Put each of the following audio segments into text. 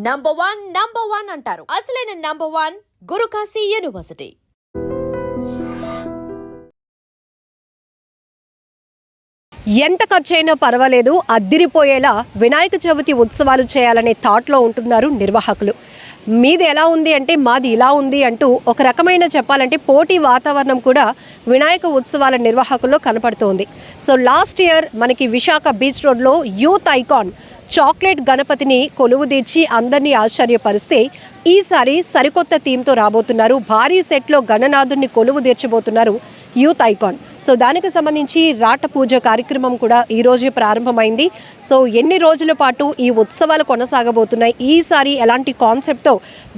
Number one అంటారు. అసలైన number one Guru Kashi university. ఎంత ఖర్చైనా పర్వాలేదు, అద్దిరిపోయేలా వినాయక చవితి ఉత్సవాలు చేయాలనే థాట్లో ఉంటున్నారు నిర్వాహకులు. మీది ఎలా ఉంది అంటే మాది ఇలా ఉంది అంటూ ఒక రకమైన చెప్పాలంటే పోటీ వాతావరణం కూడా వినాయక ఉత్సవాల నిర్వాహకుల్లో కనపడుతోంది. సో లాస్ట్ ఇయర్ మనకి విశాఖ బీచ్ రోడ్లో యూత్ ఐకాన్ చాక్లెట్ గణపతిని కొలువుదీర్చి అందరినీ ఆశ్చర్యపరిస్తే ఈసారి సరికొత్త థీమ్తో రాబోతున్నారు. భారీ సెట్లో గణనాథుడిని కొలువు తీర్చబోతున్నారు యూత్ ఐకాన్. సో దానికి సంబంధించి రాట పూజ కార్యక్రమం కూడా ఈరోజే ప్రారంభమైంది. సో ఎన్ని రోజుల పాటు ఈ ఉత్సవాలు కొనసాగబోతున్నాయి, ఈసారి ఎలాంటి కాన్సెప్ట్తో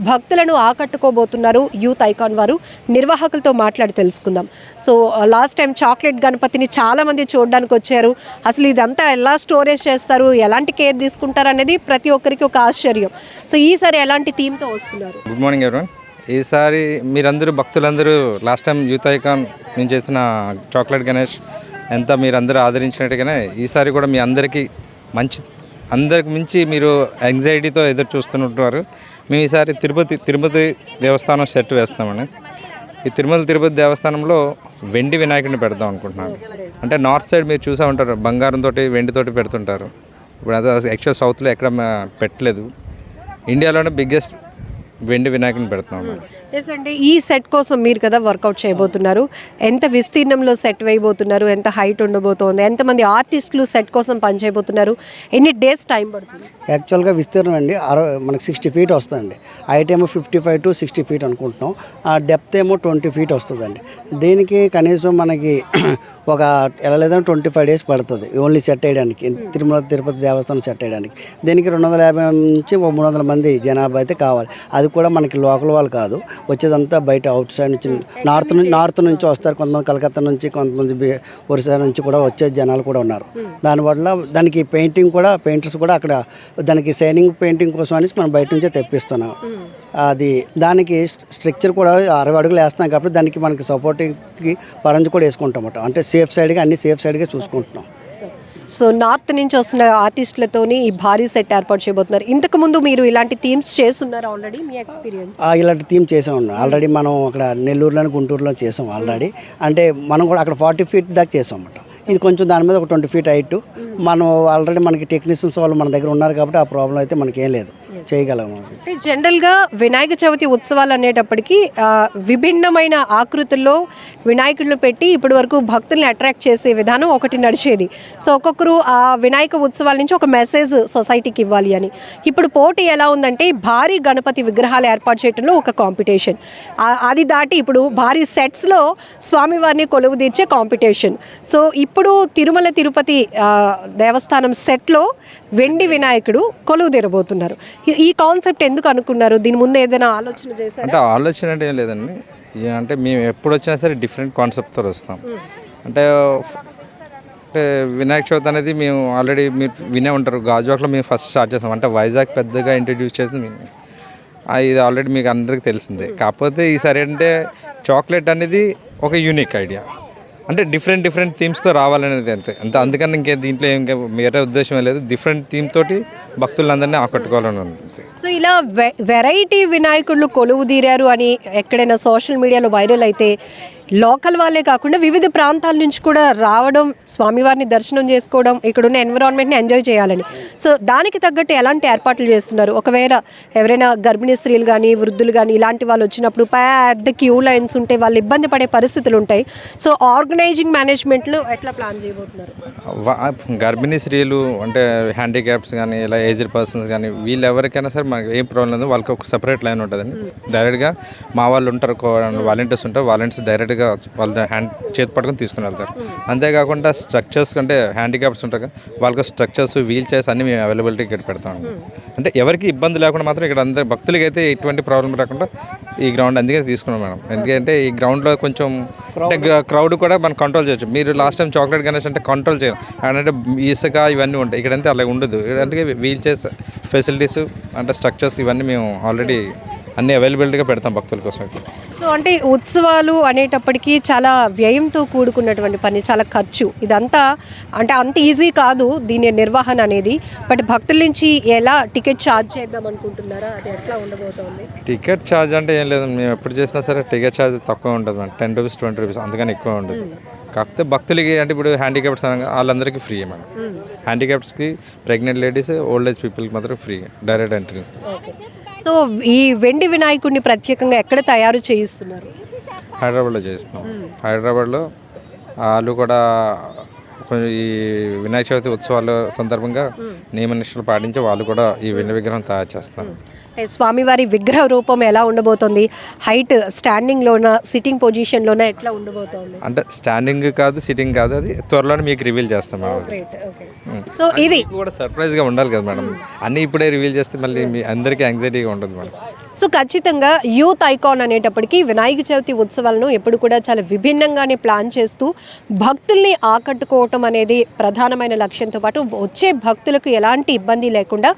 భక్తులను ఆకట్టుకోబోతున్నారు యూత్ ఐకాన్ వారు, నిర్వాహకులతో మాట్లాడి తెలుసుకుందాం. సో లాస్ట్ టైం చాక్లెట్ గణపతిని చాలామంది చూడడానికి వచ్చారు. అసలు ఇదంతా ఎలా స్టోరేజ్ చేస్తారు, ఎలాంటి కేర్ తీసుకుంటారు అనేది ప్రతి ఒక్కరికి ఒక ఆశ్చర్యం. సో ఈసారి ఎలాంటి థీమ్తో వస్తున్నారు? Good morning everyone. ఈసారి మీరందరూ భక్తులందరూ లాస్ట్ టైం యూత్ ఐకాన్ నేను చేసిన చాక్లెట్ గణేష్ ఎంత మీరందరూ ఆదరించినట్టుగానే ఈసారి కూడా మీ అందరికీ అందరికి మించి మీరు యాంగ్జైటీతో ఎదురు చూస్తుంటారు. మేము ఈసారి తిరుపతి దేవస్థానం సెట్ వేస్తామని. ఈ తిరుపతి దేవస్థానంలో వెండి వినాయకుడిని పెడదాం అనుకుంటున్నాను. అంటే నార్త్ సైడ్ మీరు చూసా ఉంటారు, బంగారంతో వెండితోటి పెడుతుంటారు. ఇప్పుడు అదే యాక్చువల్ సౌత్లో ఎక్కడ పెట్టలేదు. ఇండియాలోనే బిగ్గెస్ట్ వెండి వినాయకుడిని పెడుతున్నాము. ఎస్ అంటే ఈ సెట్ కోసం మీరు కదా వర్కౌట్ చేయబోతున్నారు. ఎంత విస్తీర్ణంలో సెట్ వేయబోతున్నారు, ఎంత హైట్ ఉండబోతోంది, ఎంతమంది ఆర్టిస్టులు సెట్ కోసం పనిచేయబోతున్నారు, ఎన్ని డేస్ టైం పడుతుంది? యాక్చువల్గా విస్తీర్ణం అండి మనకి 60 feet వస్తుందండి. హైట్ ఏమో 55 to 60 feet అనుకుంటున్నాం. ఆ డెప్త్ ఏమో 20 feet వస్తుందండి. దీనికి కనీసం మనకి ఒక ఎలా లేదని 25 days పడుతుంది ఓన్లీ సెట్ వేయడానికి, తిరుపతి దేవస్థానం సెట్ వేయడానికి. దీనికి 250 నుంచి 300 మంది జనాభా అయితే కావాలి. అది కూడా మనకి లోకల్ వాళ్ళు కాదు, వచ్చేదంతా బయట అవుట్ సైడ్ నుంచి నార్త్ నుంచి వస్తారు. కొంతమంది కలకత్తా నుంచి, కొంతమంది ఒరిస్సా నుంచి కూడా వచ్చే జనాలు కూడా ఉన్నారు. దానివల్ల దానికి పెయింటర్స్ కూడా అక్కడ దానికి షైనింగ్ పెయింటింగ్ కోసం అనేసి మనం బయట నుంచే తెప్పిస్తున్నాం. దానికి స్ట్రక్చర్ కూడా 60 అడుగులు వేస్తున్నాం కాబట్టి దానికి మనకి సపోర్టింగ్కి పరంజు కూడా వేసుకుంటాం అన్నమాట. అంటే సేఫ్ సైడ్గా చూసుకుంటున్నాం. సో నార్త్ నుంచి వస్తున్న ఆర్టిస్టులతోని ఈ భారీ సెట్ ఏర్పాటు చేయబోతున్నారు. ఇంతకుముందు మీరు ఇలాంటి థీమ్స్ చేస్తున్నారు ఆల్రెడీ? మీ ఎక్స్పీరియన్స్? ఇలాంటి థీమ్ చేసాం ఆల్రెడీ. మనం అక్కడ నెల్లూరులోని గుంటూరులో చేసాం ఆల్రెడీ. అంటే మనం కూడా అక్కడ 40 feet దాకా చేసాం అన్నమాట. ఇది కొంచెం దాని మీద ఒక 20 feet హైట్. మనం ఆల్రెడీ మనకి టెక్నీషియన్స్ వాళ్ళు మన దగ్గర ఉన్నారు కాబట్టి ఆ ప్రాబ్లం అయితే మనకి ఏం లేదు, చేయగలము. జనరల్గా వినాయక చవితి ఉత్సవాలు అనేటప్పటికీ విభిన్నమైన ఆకృతుల్లో వినాయకుడిని పెట్టి ఇప్పటి వరకు భక్తుల్ని అట్రాక్ట్ చేసే విధానం ఒకటి నడిచేది. సో ఒక్కొక్కరు ఆ వినాయక ఉత్సవాల నుంచి ఒక మెసేజ్ సొసైటీకి ఇవ్వాలి అని. ఇప్పుడు పోటీ ఎలా ఉందంటే భారీ గణపతి విగ్రహాలు ఏర్పాటు చేయడంలో ఒక కాంపిటీషన్, అది దాటి ఇప్పుడు భారీ సెట్స్లో స్వామివారిని కొలువు తీర్చే కాంపిటీషన్. సో ఇప్పుడు తిరుపతి దేవస్థానం సెట్లో వెండి వినాయకుడు కొలువు తీరబోతున్నారు. ఈ కాన్సెప్ట్ ఎందుకు అనుకున్నారు? దీని ముందు ఏదైనా ఆలోచన చేశారు? అంటే ఆలోచన అంటే ఏం లేదండి. అంటే మేము ఎప్పుడు వచ్చినా సరే డిఫరెంట్ కాన్సెప్ట్తో వస్తాం. అంటే వినాయక చవితి అనేది మేము ఆల్రెడీ మీరు వినే ఉంటారు, గాజువాకలో మేము ఫస్ట్ స్టార్ట్ చేస్తాం. అంటే వైజాగ్ పెద్దగా ఇంట్రడ్యూస్ చేసింది మేము. ఇది ఆల్రెడీ మీకు అందరికీ తెలిసిందే. కాకపోతే ఈసారి అంటే చాక్లెట్ అనేది ఒక యూనిక్ ఐడియా. అంటే డిఫరెంట్ థీమ్స్తో రావాలనేది అంతే. అందుకని దీంట్లో ఇంకా వేరే ఉద్దేశం లేదు. డిఫరెంట్ థీమ్ తోటి భక్తులందరినీ ఆకట్టుకోవాలని ఉంది. సో ఇలా వెరైటీ వినాయకుళ్ళు కొలువు తీరారు అని ఎక్కడైనా సోషల్ మీడియాలో వైరల్ అయితే లోకల్ వాళ్ళే కాకుండా వివిధ ప్రాంతాల నుంచి కూడా రావడం, స్వామివారిని దర్శనం చేసుకోవడం, ఇక్కడున్న ఎన్విరాన్మెంట్ని ఎంజాయ్ చేయాలని. సో దానికి తగ్గట్టు ఎలాంటి ఏర్పాట్లు చేస్తున్నారు? ఒకవేళ ఎవరైనా గర్భిణీ స్త్రీలు కానీ వృద్ధులు కానీ ఇలాంటి వాళ్ళు వచ్చినప్పుడు పెద్ద క్యూ లైన్స్ ఉంటే వాళ్ళు ఇబ్బంది పడే పరిస్థితులు ఉంటాయి. సో ఆర్గనైజింగ్ మేనేజ్మెంట్లు ఎట్లా ప్లాన్ చేయబోతున్నారు? గర్భిణీ స్త్రీలు అంటే హ్యాండిక్యాప్స్ కానీ ఇలా ఏజ్డ్ పర్సన్స్ కానీ వీళ్ళు ఎవరికైనా సరే మనకి ఏం ప్రాబ్లం లేదు. వాళ్ళకి ఒక సపరేట్ లైన్ ఉంటుందండి. డైరెక్ట్గా మా వాళ్ళు ఉంటారు, వాలంటీర్స్ ఉంటారు. వాలంటీర్స్ డైరెక్ట్గా వాళ్ళ చేతి పట్టుకొని తీసుకుని వెళ్తారు. అంతేకాకుండా స్ట్రక్చర్స్ అంటే హ్యాండిక్యాప్స్ ఉంటారు కదా, వాళ్ళకి స్ట్రక్చర్స్, వీల్ చైర్స్ అన్నీ మేము అవైలబిలిటీ ఇక్కడ పెడతాం. అంటే ఎవరికి ఇబ్బంది లేకుండా మాత్రం ఇక్కడ అందరు భక్తులకి అయితే ఎటువంటి ప్రాబ్లం రాకుండా ఈ గ్రౌండ్ అందుకే తీసుకున్నాం మేడం. ఎందుకంటే ఈ గ్రౌండ్లో కొంచెం అంటే క్రౌడ్ కూడా మనం కంట్రోల్ చేయొచ్చు. మీరు లాస్ట్ టైం చాక్లెట్ గణేష్ అంటే కంట్రోల్ చేయాలి, అంటే ఇసుక ఇవన్నీ ఉంటాయి. ఇక్కడంటే అలా ఉండదు. అందుకే వీల్ చైర్స్ ఫెసిలిటీస్ అంటే స్ట్రక్చర్స్ ఇవన్నీ మేము ఆల్రెడీ అన్ని అవైలబిలిటీగా పెడతాం భక్తుల కోసం అయితే. సో అంటే ఉత్సవాలు అనేటప్పటికీ చాలా వ్యయంతో కూడుకున్నటువంటి పని, చాలా ఖర్చు. ఇదంతా అంటే అంత ఈజీ కాదు దీని నిర్వహణ అనేది. బట్ భక్తుల నుంచి ఎలా టికెట్ ఛార్జ్ చేద్దాం అనుకుంటున్నారా, అది ఎట్లా ఉండబోతోంది? టికెట్ ఛార్జ్ అంటే ఏం లేదు, మేము ఎప్పుడు చేసినా సరే టికెట్ ఛార్జ్ తక్కువ ఉంటుంది మేడం, 10 రూపీస్ 20 రూపీస్, అందుకని ఎక్కువ ఉండదు. కాకపోతే భక్తులకి అంటే ఇప్పుడు హ్యాండిక్యాప్ట్స్ వాళ్ళందరికీ ఫ్రీ మేడం. హ్యాండిక్యాప్ట్స్కి, ప్రెగ్నెంట్ లేడీస్, ఓల్డ్ ఏజ్ పీపుల్కి మాత్రం ఫ్రీ డైరెక్ట్ ఎంట్రీ. సో ఈ వెండి వినాయకుడిని ప్రత్యేకంగా ఎక్కడ తయారు చేయిస్తున్నారు? హైదరాబాద్లో చేస్తున్నాం. హైదరాబాద్లో వాళ్ళు కూడా కొంచెం ఈ వినాయక చవితి ఉత్సవాల సందర్భంగా నియమ నిష్టలు పాటించి వాళ్ళు కూడా ఈ వెండి విగ్రహం తయారు చేస్తున్నారు. స్వామివారి విగ్రహ రూపం ఎలా ఉండబోతోంది? హైట్ స్టాండింగ్లోన, సిట్టింగ్ పొజిషన్లోన ఎట్లా ఉండబోతోంది? అంటే స్టాండింగ్ కాదు, సిట్టింగ్ కాదు, అది త్వరలోనే మీకు రివీల్ చేస్తాం మేడం. సో ఇది కూడా సర్ప్రైజ్గా ఉండాలి కదా మేడం, అన్నీ ఇప్పుడే రివీల్ చేస్తే మళ్ళీ మీ అందరికీ యాంగ్జైటీగా ఉంటుంది మేడం. సో ఖచ్చితంగా యూత్ ఐకాన్ అనేటప్పటికీ వినాయక చవితి ఉత్సవాలను ఎప్పుడు కూడా చాలా విభిన్నంగానే ప్లాన్ చేస్తూ భక్తుల్ని ఆకట్టుకోవటం అనేది ప్రధానమైన లక్ష్యంతో పాటు వచ్చే భక్తులకు ఎలాంటి ఇబ్బంది లేకుండా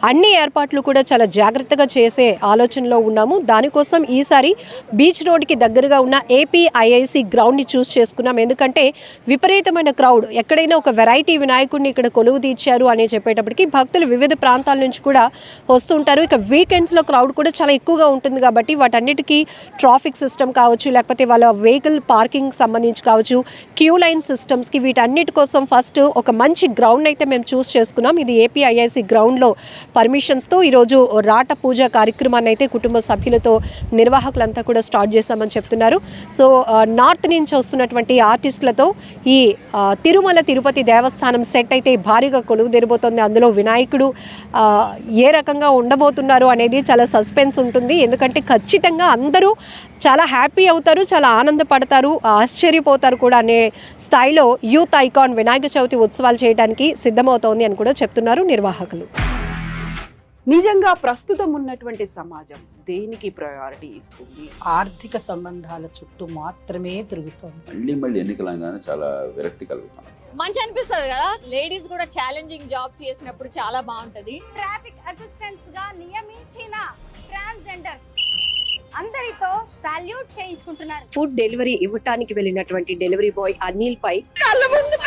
అన్ని ఏర్పాట్లు కూడా చాలా జాగ్రత్తగా చేసే ఆలోచనలో ఉన్నాము. దానికోసం ఈసారి బీచ్ రోడ్కి దగ్గరగా ఉన్న ఏపీఐఐసి గ్రౌండ్ని చూస్ చేసుకున్నాం. ఎందుకంటే విపరీతమైన క్రౌడ్, ఎక్కడైనా ఒక వెరైటీ వినాయకుడిని ఇక్కడ కొలువు తీర్చారు అని చెప్పేటప్పటికి భక్తులు వివిధ ప్రాంతాల నుంచి కూడా వస్తుంటారు. ఇక వీకెండ్స్లో క్రౌడ్ కూడా చాలా ఎక్కువగా ఉంటుంది కాబట్టి వాటన్నిటికీ ట్రాఫిక్ సిస్టమ్ కావచ్చు, లేకపోతే వాళ్ళ వెహికల్ పార్కింగ్ సంబంధించి కావచ్చు, క్యూ లైన్ సిస్టమ్స్కి, వీటన్నిటి కోసం ఫస్ట్ ఒక మంచి గ్రౌండ్ అయితే మేము చూస్ చేసుకున్నాం. ఇది ఏపీఐఐసి గ్రౌండ్లో పర్మిషన్స్తో ఈరోజు రాట పూజ కార్యక్రమాన్ని అయితే కుటుంబ సభ్యులతో నిర్వాహకులంతా కూడా స్టార్ట్ చేశామని చెప్తున్నారు. సో నార్త్ నుంచి వస్తున్నటువంటి ఆర్టిస్టులతో ఈ తిరుమల తిరుపతి దేవస్థానం సెట్ అయితే భారీగా కొలువు తెరబోతోంది. అందులో వినాయకుడు ఏ రకంగా ఉండబోతున్నారు అనేది చాలా సస్పెన్స్ ఉంటుంది. ఎందుకంటే ఖచ్చితంగా అందరూ చాలా హ్యాపీ అవుతారు, చాలా ఆనందపడతారు, ఆశ్చర్యపోతారు కూడా అనే స్థాయిలో యూత్ ఐకాన్ వినాయక చవితి ఉత్సవాలు చేయడానికి సిద్ధమవుతోంది అని కూడా చెప్తున్నారు నిర్వాహకులు. నిజంగా ప్రస్తుతం ఉన్నటువంటి సమాజం దేనికి ప్రయారిటీ ఇస్తుంది? ఆర్థిక సంబంధాల చుట్టూ మాత్రమే తిరుగుతోంది. మళ్ళీ ఎన్నికలంగానే చాలా విరక్తి కలుగుతాం. మంచి అనిపిస్తుంది కదా, లేడీస్ కూడా ఛాలెంజింగ్ జాబ్స్ చేసినప్పుడు చాలా బాగుంటది. ట్రాఫిక్ అసిస్టెంట్స్ గా నియమించిన ట్రాన్స్జెండర్స్ అందరితో సాల్యూట్ చేయించుకుంటున్నారు. ఫుడ్ డెలివరీ ఇవ్వటానికి వెళ్ళినటువంటి డెలివరీ బాయ్ అనిల్ పై కళ్ళ ముందు